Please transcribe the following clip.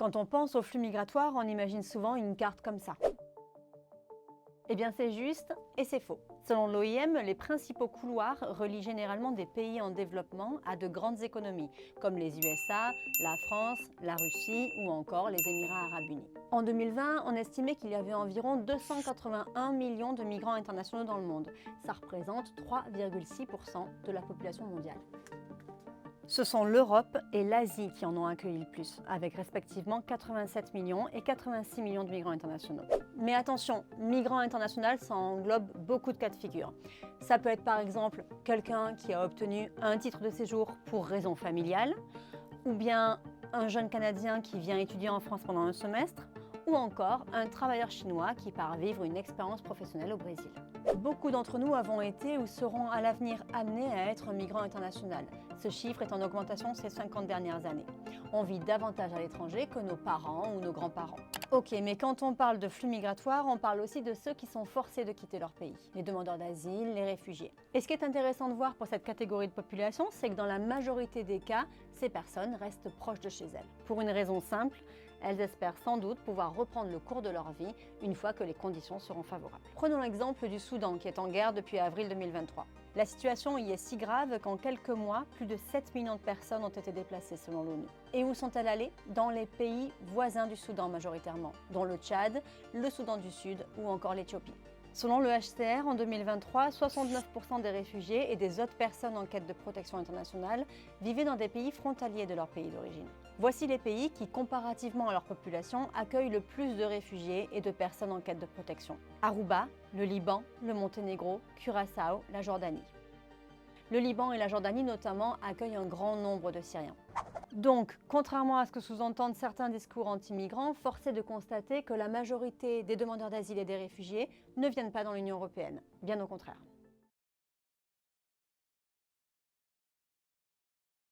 Quand on pense aux flux migratoires, on imagine souvent une carte comme ça. Eh bien c'est juste et c'est faux. Selon l'OIM, les principaux couloirs relient généralement des pays en développement à de grandes économies, comme les USA, la France, la Russie ou encore les Émirats arabes unis. En 2020, on estimait qu'il y avait environ 281 millions de migrants internationaux dans le monde. Ça représente 3,6% de la population mondiale. Ce sont l'Europe et l'Asie qui en ont accueilli le plus, avec respectivement 87 millions et 86 millions de migrants internationaux. Mais attention, migrant international, ça englobe beaucoup de cas de figure. Ça peut être par exemple quelqu'un qui a obtenu un titre de séjour pour raison familiale, ou bien un jeune Canadien qui vient étudier en France pendant un semestre, ou encore un travailleur chinois qui part vivre une expérience professionnelle au Brésil. Beaucoup d'entre nous avons été ou seront à l'avenir amenés à être migrants international. Ce chiffre est en augmentation ces 50 dernières années. On vit davantage à l'étranger que nos parents ou nos grands-parents. Ok, mais quand on parle de flux migratoires, on parle aussi de ceux qui sont forcés de quitter leur pays. Les demandeurs d'asile, les réfugiés. Et ce qui est intéressant de voir pour cette catégorie de population, c'est que dans la majorité des cas, ces personnes restent proches de chez elles. Pour une raison simple, elles espèrent sans doute pouvoir reprendre le cours de leur vie une fois que les conditions seront favorables. Prenons l'exemple du Soudan qui est en guerre depuis avril 2023. La situation y est si grave qu'en quelques mois, plus de 7 millions de personnes ont été déplacées selon l'ONU. Et où sont-elles allées? Dans les pays voisins du Soudan majoritairement, dont le Tchad, le Soudan du Sud ou encore l'Éthiopie. Selon le HCR, en 2023, 69% des réfugiés et des autres personnes en quête de protection internationale vivaient dans des pays frontaliers de leur pays d'origine. Voici les pays qui, comparativement à leur population, accueillent le plus de réfugiés et de personnes en quête de protection. Aruba, le Liban, le Monténégro, Curaçao, la Jordanie. Le Liban et la Jordanie notamment accueillent un grand nombre de Syriens. Donc, contrairement à ce que sous-entendent certains discours anti-migrants, force est de constater que la majorité des demandeurs d'asile et des réfugiés ne viennent pas dans l'Union européenne, bien au contraire.